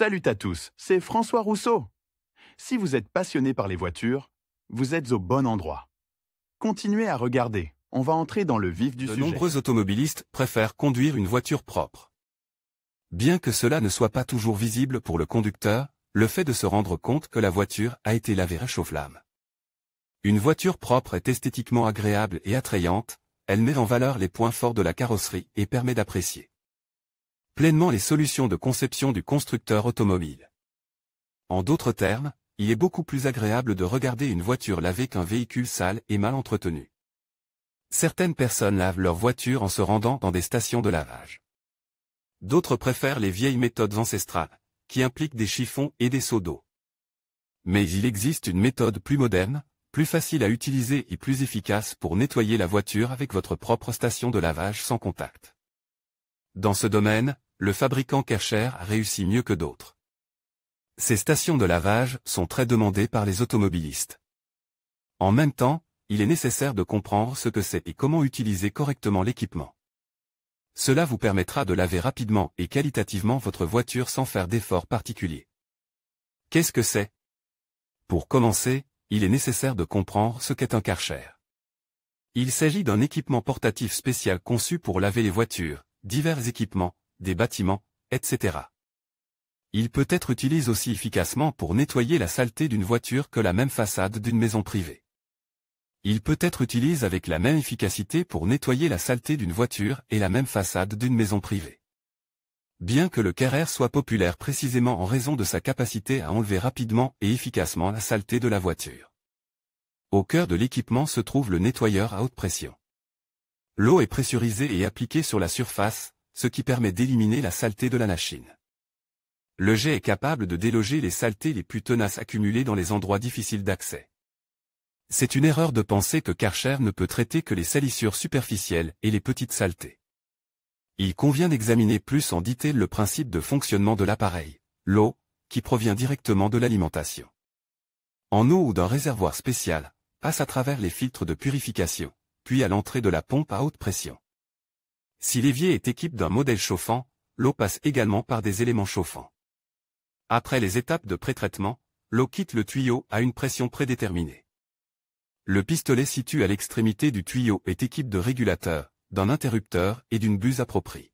Salut à tous, c'est François Rousseau. Si vous êtes passionné par les voitures, vous êtes au bon endroit. Continuez à regarder, on va entrer dans le vif du sujet. De nombreux automobilistes préfèrent conduire une voiture propre. Bien que cela ne soit pas toujours visible pour le conducteur, le fait de se rendre compte que la voiture a été lavée réchauffe l'âme. Une voiture propre est esthétiquement agréable et attrayante, elle met en valeur les points forts de la carrosserie et permet d'apprécier pleinement les solutions de conception du constructeur automobile. En d'autres termes, il est beaucoup plus agréable de regarder une voiture lavée qu'un véhicule sale et mal entretenu. Certaines personnes lavent leur voiture en se rendant dans des stations de lavage. D'autres préfèrent les vieilles méthodes ancestrales, qui impliquent des chiffons et des seaux d'eau. Mais il existe une méthode plus moderne, plus facile à utiliser et plus efficace pour nettoyer la voiture avec votre propre station de lavage sans contact. Dans ce domaine, le fabricant Karcher a réussi mieux que d'autres. Ces stations de lavage sont très demandées par les automobilistes. En même temps, il est nécessaire de comprendre ce que c'est et comment utiliser correctement l'équipement. Cela vous permettra de laver rapidement et qualitativement votre voiture sans faire d'efforts particuliers. Qu'est-ce que c'est? Pour commencer, il est nécessaire de comprendre ce qu'est un Karcher. Il s'agit d'un équipement portatif spécial conçu pour laver les voitures, divers équipements, des bâtiments, etc. Il peut être utilisé aussi efficacement pour nettoyer la saleté d'une voiture que la même façade d'une maison privée. Il peut être utilisé avec la même efficacité pour nettoyer la saleté d'une voiture et la même façade d'une maison privée. Bien que le Karcher soit populaire précisément en raison de sa capacité à enlever rapidement et efficacement la saleté de la voiture. Au cœur de l'équipement se trouve le nettoyeur à haute pression. L'eau est pressurisée et appliquée sur la surface, ce qui permet d'éliminer la saleté de la machine. Le jet est capable de déloger les saletés les plus tenaces accumulées dans les endroits difficiles d'accès. C'est une erreur de penser que Karcher ne peut traiter que les salissures superficielles et les petites saletés. Il convient d'examiner plus en détail le principe de fonctionnement de l'appareil, l'eau, qui provient directement de l'alimentation. En eau ou d'un réservoir spécial, passe à travers les filtres de purification, puis à l'entrée de la pompe à haute pression. Si l'évier est équipé d'un modèle chauffant, l'eau passe également par des éléments chauffants. Après les étapes de pré-traitement, l'eau quitte le tuyau à une pression prédéterminée. Le pistolet situé à l'extrémité du tuyau est équipé de régulateurs, d'un interrupteur et d'une buse appropriée.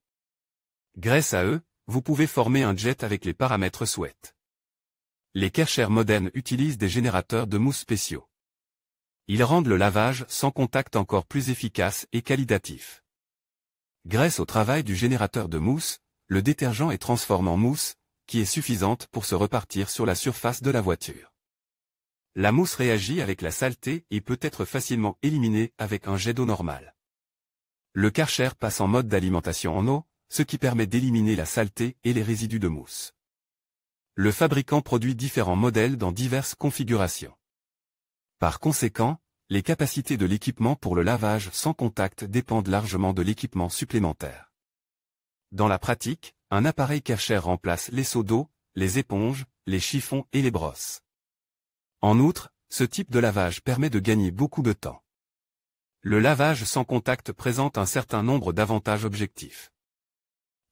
Grâce à eux, vous pouvez former un jet avec les paramètres souhaités. Les Karcher modernes utilisent des générateurs de mousse spéciaux. Ils rendent le lavage sans contact encore plus efficace et qualitatif. Grâce au travail du générateur de mousse, le détergent est transformé en mousse, qui est suffisante pour se repartir sur la surface de la voiture. La mousse réagit avec la saleté et peut être facilement éliminée avec un jet d'eau normal. Le Karcher passe en mode d'alimentation en eau, ce qui permet d'éliminer la saleté et les résidus de mousse. Le fabricant produit différents modèles dans diverses configurations. Par conséquent, les capacités de l'équipement pour le lavage sans contact dépendent largement de l'équipement supplémentaire. Dans la pratique, un appareil Karcher remplace les seaux d'eau, les éponges, les chiffons et les brosses. En outre, ce type de lavage permet de gagner beaucoup de temps. Le lavage sans contact présente un certain nombre d'avantages objectifs.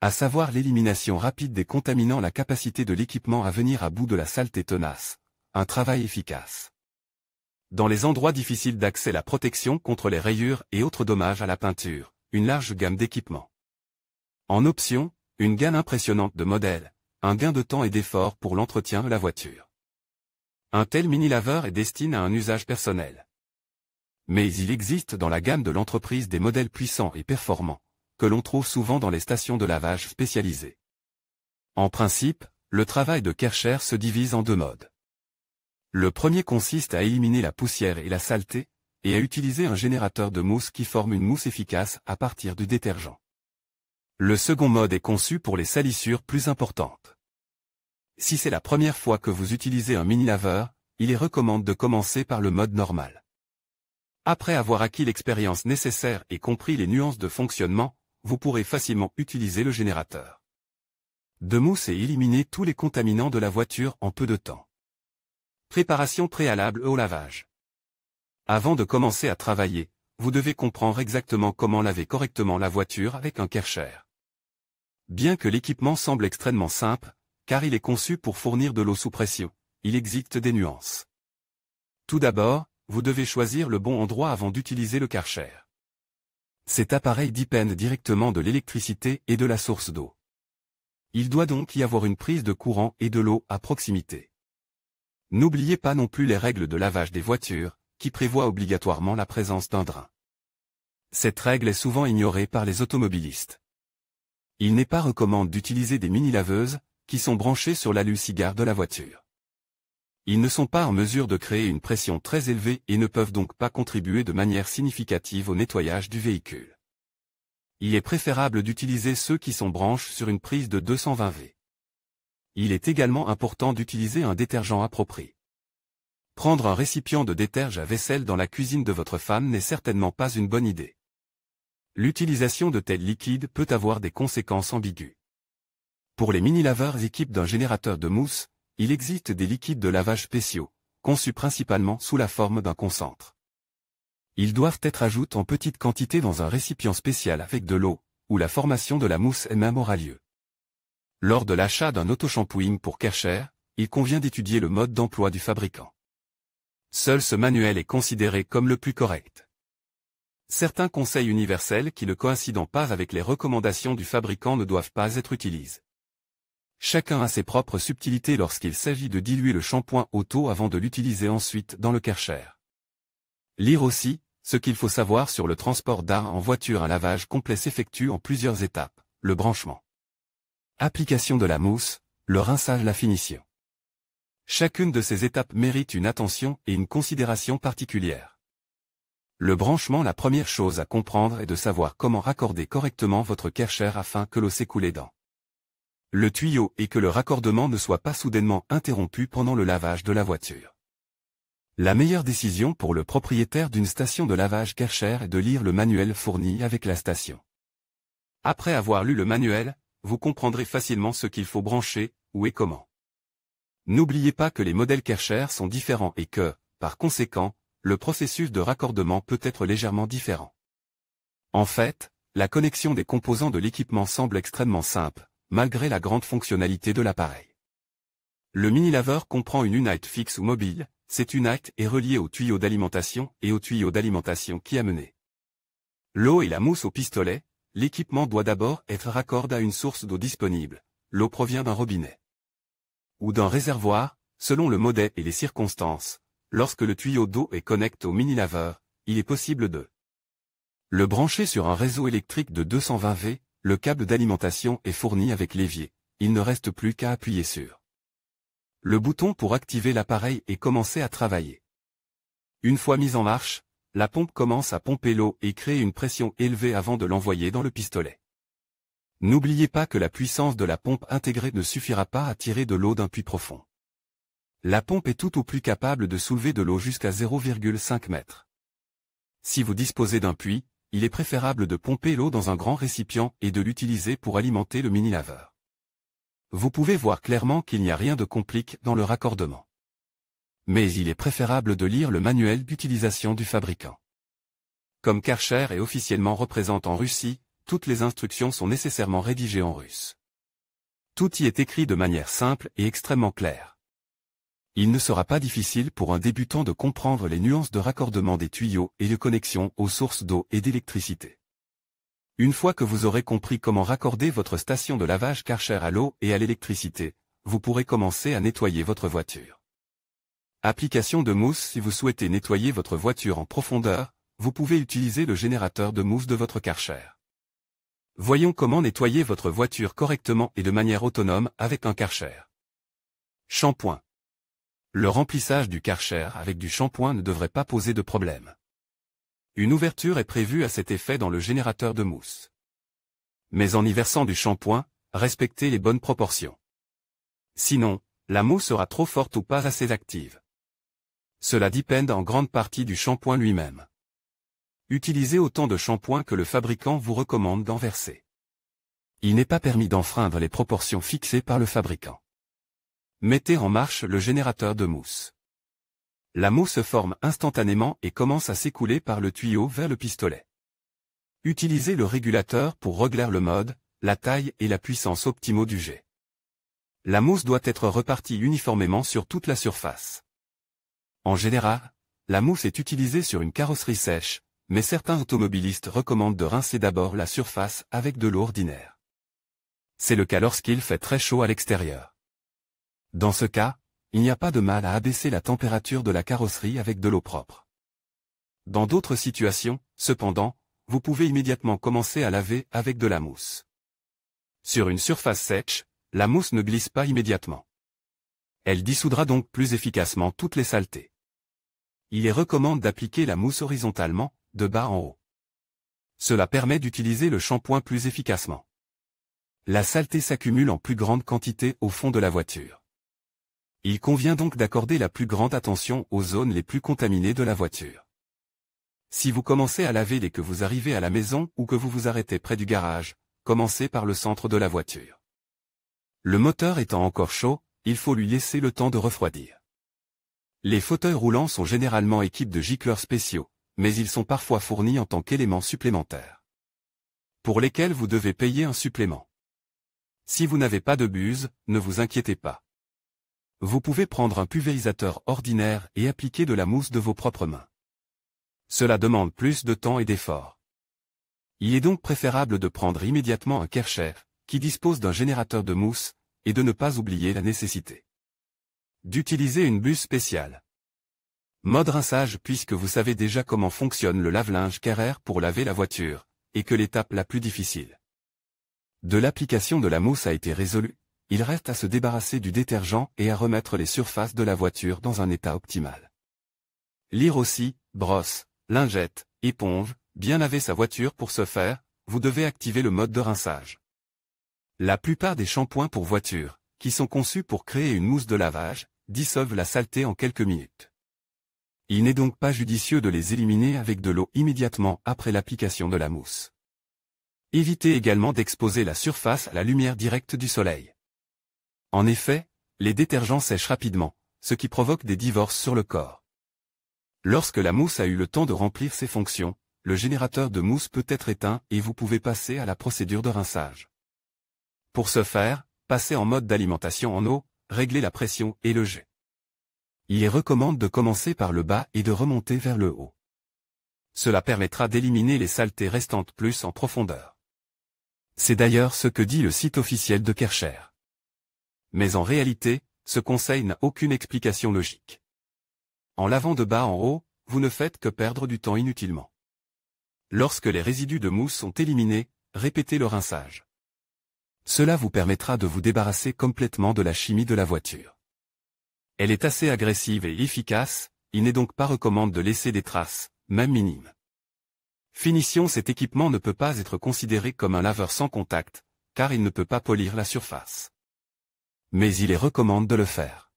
À savoir l'élimination rapide des contaminants, la capacité de l'équipement à venir à bout de la saleté tenace, un travail efficace. Dans les endroits difficiles d'accès, la protection contre les rayures et autres dommages à la peinture, une large gamme d'équipements. En option, une gamme impressionnante de modèles, un gain de temps et d'effort pour l'entretien de la voiture. Un tel mini-laveur est destiné à un usage personnel. Mais il existe dans la gamme de l'entreprise des modèles puissants et performants, que l'on trouve souvent dans les stations de lavage spécialisées. En principe, le travail de Karcher se divise en deux modes. Le premier consiste à éliminer la poussière et la saleté, et à utiliser un générateur de mousse qui forme une mousse efficace à partir du détergent. Le second mode est conçu pour les salissures plus importantes. Si c'est la première fois que vous utilisez un mini-laveur, il est recommandé de commencer par le mode normal. Après avoir acquis l'expérience nécessaire et compris les nuances de fonctionnement, vous pourrez facilement utiliser le générateur de mousse et éliminer tous les contaminants de la voiture en peu de temps. Préparation préalable au lavage. Avant de commencer à travailler, vous devez comprendre exactement comment laver correctement la voiture avec un Karcher. Bien que l'équipement semble extrêmement simple, car il est conçu pour fournir de l'eau sous pression. Il existe des nuances. Tout d'abord, vous devez choisir le bon endroit avant d'utiliser le Karcher. Cet appareil dépend directement de l'électricité et de la source d'eau. Il doit donc y avoir une prise de courant et de l'eau à proximité. N'oubliez pas non plus les règles de lavage des voitures, qui prévoient obligatoirement la présence d'un drain. Cette règle est souvent ignorée par les automobilistes. Il n'est pas recommandé d'utiliser des mini-laveuses, qui sont branchées sur l'alu-cigare de la voiture. Ils ne sont pas en mesure de créer une pression très élevée et ne peuvent donc pas contribuer de manière significative au nettoyage du véhicule. Il est préférable d'utiliser ceux qui sont branchés sur une prise de 220 V. Il est également important d'utiliser un détergent approprié. Prendre un récipient de déterge à vaisselle dans la cuisine de votre femme n'est certainement pas une bonne idée. L'utilisation de tels liquides peut avoir des conséquences ambiguës. Pour les mini-laveurs équipés d'un générateur de mousse, il existe des liquides de lavage spéciaux, conçus principalement sous la forme d'un concentre. Ils doivent être ajoutés en petite quantité dans un récipient spécial avec de l'eau, où la formation de la mousse elle-même aura lieu. Lors de l'achat d'un auto-shampooing pour Karcher, il convient d'étudier le mode d'emploi du fabricant. Seul ce manuel est considéré comme le plus correct. Certains conseils universels qui ne coïncident pas avec les recommandations du fabricant ne doivent pas être utilisés. Chacun a ses propres subtilités lorsqu'il s'agit de diluer le shampoing auto avant de l'utiliser ensuite dans le Karcher. Lire aussi, ce qu'il faut savoir sur le transport d'air en voiture. Un lavage complet s'effectue en plusieurs étapes, le branchement, application de la mousse, le rinçage, la finition. Chacune de ces étapes mérite une attention et une considération particulière. Le branchement, la première chose à comprendre est de savoir comment raccorder correctement votre Karcher afin que l'eau s'écoule dans le tuyau et que le raccordement ne soit pas soudainement interrompu pendant le lavage de la voiture. La meilleure décision pour le propriétaire d'une station de lavage Karcher est de lire le manuel fourni avec la station. Après avoir lu le manuel, vous comprendrez facilement ce qu'il faut brancher, où et comment. N'oubliez pas que les modèles Karcher sont différents et que, par conséquent, le processus de raccordement peut être légèrement différent. En fait, la connexion des composants de l'équipement semble extrêmement simple, malgré la grande fonctionnalité de l'appareil. Le mini-laveur comprend une unité fixe ou mobile. Cette unité est reliée au tuyau d'alimentation et au tuyau d'alimentation qui a mené l'eau et la mousse au pistolet. L'équipement doit d'abord être raccordé à une source d'eau disponible. L'eau provient d'un robinet ou d'un réservoir, selon le modèle et les circonstances. Lorsque le tuyau d'eau est connecté au mini-laveur, il est possible de le brancher sur un réseau électrique de 220 V. Le câble d'alimentation est fourni avec l'évier. Il ne reste plus qu'à appuyer sur le bouton pour activer l'appareil et commencer à travailler. Une fois mise en marche, la pompe commence à pomper l'eau et crée une pression élevée avant de l'envoyer dans le pistolet. N'oubliez pas que la puissance de la pompe intégrée ne suffira pas à tirer de l'eau d'un puits profond. La pompe est tout au plus capable de soulever de l'eau jusqu'à 0,5 m. Si vous disposez d'un puits, il est préférable de pomper l'eau dans un grand récipient et de l'utiliser pour alimenter le mini-laveur. Vous pouvez voir clairement qu'il n'y a rien de compliqué dans le raccordement. Mais il est préférable de lire le manuel d'utilisation du fabricant. Comme Karcher est officiellement représenté en Russie, toutes les instructions sont nécessairement rédigées en russe. Tout y est écrit de manière simple et extrêmement claire. Il ne sera pas difficile pour un débutant de comprendre les nuances de raccordement des tuyaux et de connexion aux sources d'eau et d'électricité. Une fois que vous aurez compris comment raccorder votre station de lavage Karcher à l'eau et à l'électricité, vous pourrez commencer à nettoyer votre voiture. Application de mousse. Si vous souhaitez nettoyer votre voiture en profondeur, vous pouvez utiliser le générateur de mousse de votre Karcher. Voyons comment nettoyer votre voiture correctement et de manière autonome avec un Karcher. Shampoing. Le remplissage du Karcher avec du shampoing ne devrait pas poser de problème. Une ouverture est prévue à cet effet dans le générateur de mousse. Mais en y versant du shampoing, respectez les bonnes proportions. Sinon, la mousse sera trop forte ou pas assez active. Cela dépend en grande partie du shampoing lui-même. Utilisez autant de shampoing que le fabricant vous recommande d'en verser. Il n'est pas permis d'enfreindre les proportions fixées par le fabricant. Mettez en marche le générateur de mousse. La mousse se forme instantanément et commence à s'écouler par le tuyau vers le pistolet. Utilisez le régulateur pour régler le mode, la taille et la puissance optimaux du jet. La mousse doit être repartie uniformément sur toute la surface. En général, la mousse est utilisée sur une carrosserie sèche, mais certains automobilistes recommandent de rincer d'abord la surface avec de l'eau ordinaire. C'est le cas lorsqu'il fait très chaud à l'extérieur. Dans ce cas, il n'y a pas de mal à abaisser la température de la carrosserie avec de l'eau propre. Dans d'autres situations, cependant, vous pouvez immédiatement commencer à laver avec de la mousse. Sur une surface sèche, la mousse ne glisse pas immédiatement. Elle dissoudra donc plus efficacement toutes les saletés. Il est recommandé d'appliquer la mousse horizontalement, de bas en haut. Cela permet d'utiliser le shampoing plus efficacement. La saleté s'accumule en plus grande quantité au fond de la voiture. Il convient donc d'accorder la plus grande attention aux zones les plus contaminées de la voiture. Si vous commencez à laver dès que vous arrivez à la maison ou que vous vous arrêtez près du garage, commencez par le centre de la voiture. Le moteur étant encore chaud, il faut lui laisser le temps de refroidir. Les fauteuils roulants sont généralement équipés de gicleurs spéciaux, mais ils sont parfois fournis en tant qu'éléments supplémentaires, pour lesquels vous devez payer un supplément. Si vous n'avez pas de buse, ne vous inquiétez pas. Vous pouvez prendre un pulvérisateur ordinaire et appliquer de la mousse de vos propres mains. Cela demande plus de temps et d'effort. Il est donc préférable de prendre immédiatement un Kärcher, qui dispose d'un générateur de mousse, et de ne pas oublier la nécessité d'utiliser une buse spéciale. Mode rinçage puisque vous savez déjà comment fonctionne le lave-linge Kärcher pour laver la voiture, et que l'étape la plus difficile de l'application de la mousse a été résolue, il reste à se débarrasser du détergent et à remettre les surfaces de la voiture dans un état optimal. Lire aussi, brosse, lingette, éponge, bien laver sa voiture. Pour ce faire, vous devez activer le mode de rinçage. La plupart des shampoings pour voiture, qui sont conçus pour créer une mousse de lavage, dissolvent la saleté en quelques minutes. Il n'est donc pas judicieux de les éliminer avec de l'eau immédiatement après l'application de la mousse. Évitez également d'exposer la surface à la lumière directe du soleil. En effet, les détergents sèchent rapidement, ce qui provoque des divorces sur le corps. Lorsque la mousse a eu le temps de remplir ses fonctions, le générateur de mousse peut être éteint et vous pouvez passer à la procédure de rinçage. Pour ce faire, passez en mode d'alimentation en eau, réglez la pression et le jet. Il est recommandé de commencer par le bas et de remonter vers le haut. Cela permettra d'éliminer les saletés restantes plus en profondeur. C'est d'ailleurs ce que dit le site officiel de Kärcher. Mais en réalité, ce conseil n'a aucune explication logique. En lavant de bas en haut, vous ne faites que perdre du temps inutilement. Lorsque les résidus de mousse sont éliminés, répétez le rinçage. Cela vous permettra de vous débarrasser complètement de la chimie de la voiture. Elle est assez agressive et efficace, il n'est donc pas recommandé de laisser des traces, même minimes. Finition, cet équipement ne peut pas être considéré comme un laveur sans contact, car il ne peut pas polir la surface. Mais il est recommandé de le faire.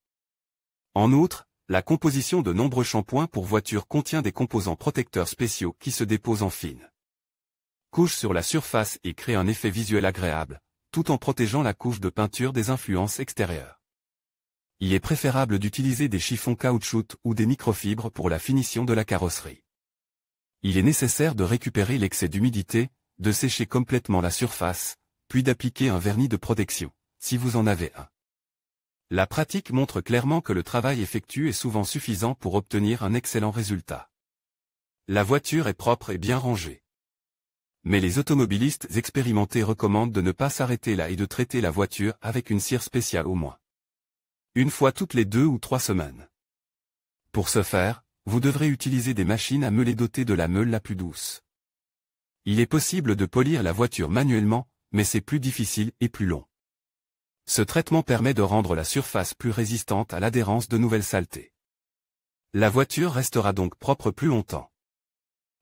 En outre, la composition de nombreux shampoings pour voitures contient des composants protecteurs spéciaux qui se déposent en fine couche sur la surface et créent un effet visuel agréable, tout en protégeant la couche de peinture des influences extérieures. Il est préférable d'utiliser des chiffons caoutchouc ou des microfibres pour la finition de la carrosserie. Il est nécessaire de récupérer l'excès d'humidité, de sécher complètement la surface, puis d'appliquer un vernis de protection, si vous en avez un. La pratique montre clairement que le travail effectué est souvent suffisant pour obtenir un excellent résultat. La voiture est propre et bien rangée. Mais les automobilistes expérimentés recommandent de ne pas s'arrêter là et de traiter la voiture avec une cire spéciale au moins une fois toutes les 2 ou 3 semaines. Pour ce faire, vous devrez utiliser des machines à meuler dotées de la meule la plus douce. Il est possible de polir la voiture manuellement, mais c'est plus difficile et plus long. Ce traitement permet de rendre la surface plus résistante à l'adhérence de nouvelles saletés. La voiture restera donc propre plus longtemps.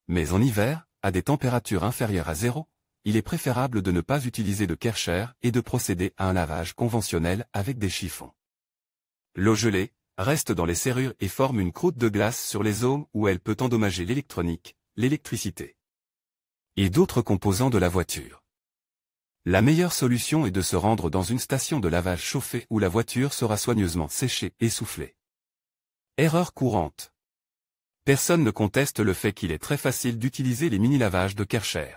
Mais en hiver, à des températures inférieures à 0, il est préférable de ne pas utiliser de Kärcher et de procéder à un lavage conventionnel avec des chiffons. L'eau gelée reste dans les serrures et forme une croûte de glace sur les zones où elle peut endommager l'électronique, l'électricité et d'autres composants de la voiture. La meilleure solution est de se rendre dans une station de lavage chauffée où la voiture sera soigneusement séchée et soufflée. Erreur courante. Personne ne conteste le fait qu'il est très facile d'utiliser les mini-lavages de Kärcher.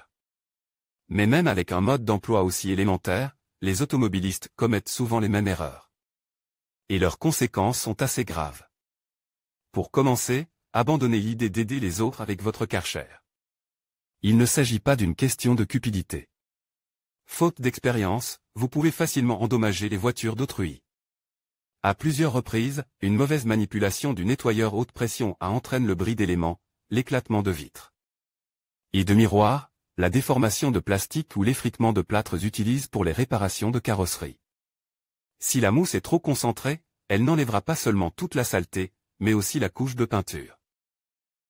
Mais même avec un mode d'emploi aussi élémentaire, les automobilistes commettent souvent les mêmes erreurs. Et leurs conséquences sont assez graves. Pour commencer, abandonnez l'idée d'aider les autres avec votre Karcher. Il ne s'agit pas d'une question de cupidité. Faute d'expérience, vous pouvez facilement endommager les voitures d'autrui. À plusieurs reprises, une mauvaise manipulation du nettoyeur haute pression entraîne le bris d'éléments, l'éclatement de vitres et de miroirs, la déformation de plastique ou l'effritement de plâtres utilisés pour les réparations de carrosserie. Si la mousse est trop concentrée, elle n'enlèvera pas seulement toute la saleté, mais aussi la couche de peinture.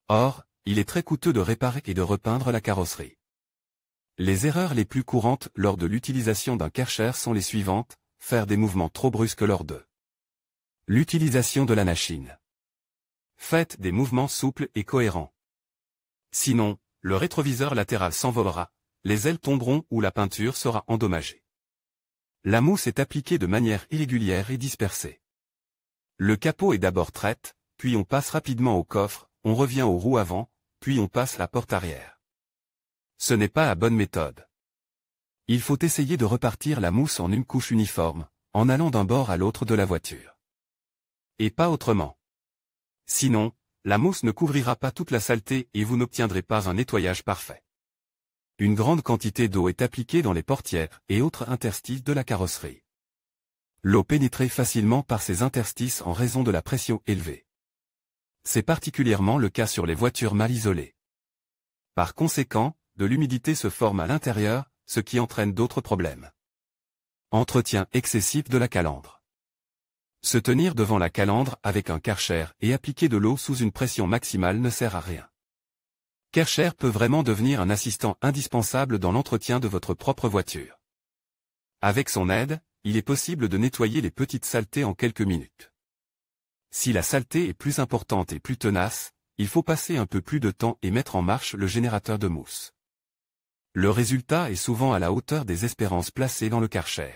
Or, il est très coûteux de réparer et de repeindre la carrosserie. Les erreurs les plus courantes lors de l'utilisation d'un Karcher sont les suivantes: faire des mouvements trop brusques lors de l'utilisation de la machine. Faites des mouvements souples et cohérents. Sinon, le rétroviseur latéral s'envolera, les ailes tomberont ou la peinture sera endommagée. La mousse est appliquée de manière irrégulière et dispersée. Le capot est d'abord traite, puis on passe rapidement au coffre, on revient aux roues avant, puis on passe la porte arrière. Ce n'est pas la bonne méthode. Il faut essayer de repartir la mousse en une couche uniforme, en allant d'un bord à l'autre de la voiture. Et pas autrement. Sinon, la mousse ne couvrira pas toute la saleté et vous n'obtiendrez pas un nettoyage parfait. Une grande quantité d'eau est appliquée dans les portières et autres interstices de la carrosserie. L'eau pénétrait facilement par ces interstices en raison de la pression élevée. C'est particulièrement le cas sur les voitures mal isolées. Par conséquent, de l'humidité se forme à l'intérieur, ce qui entraîne d'autres problèmes. Entretien excessif de la calandre. Se tenir devant la calandre avec un Karcher et appliquer de l'eau sous une pression maximale ne sert à rien. Karcher peut vraiment devenir un assistant indispensable dans l'entretien de votre propre voiture. Avec son aide, il est possible de nettoyer les petites saletés en quelques minutes. Si la saleté est plus importante et plus tenace, il faut passer un peu plus de temps et mettre en marche le générateur de mousse. Le résultat est souvent à la hauteur des espérances placées dans le Karcher.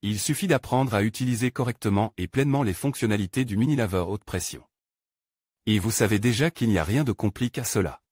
Il suffit d'apprendre à utiliser correctement et pleinement les fonctionnalités du mini-laveur haute pression. Et vous savez déjà qu'il n'y a rien de compliqué à cela.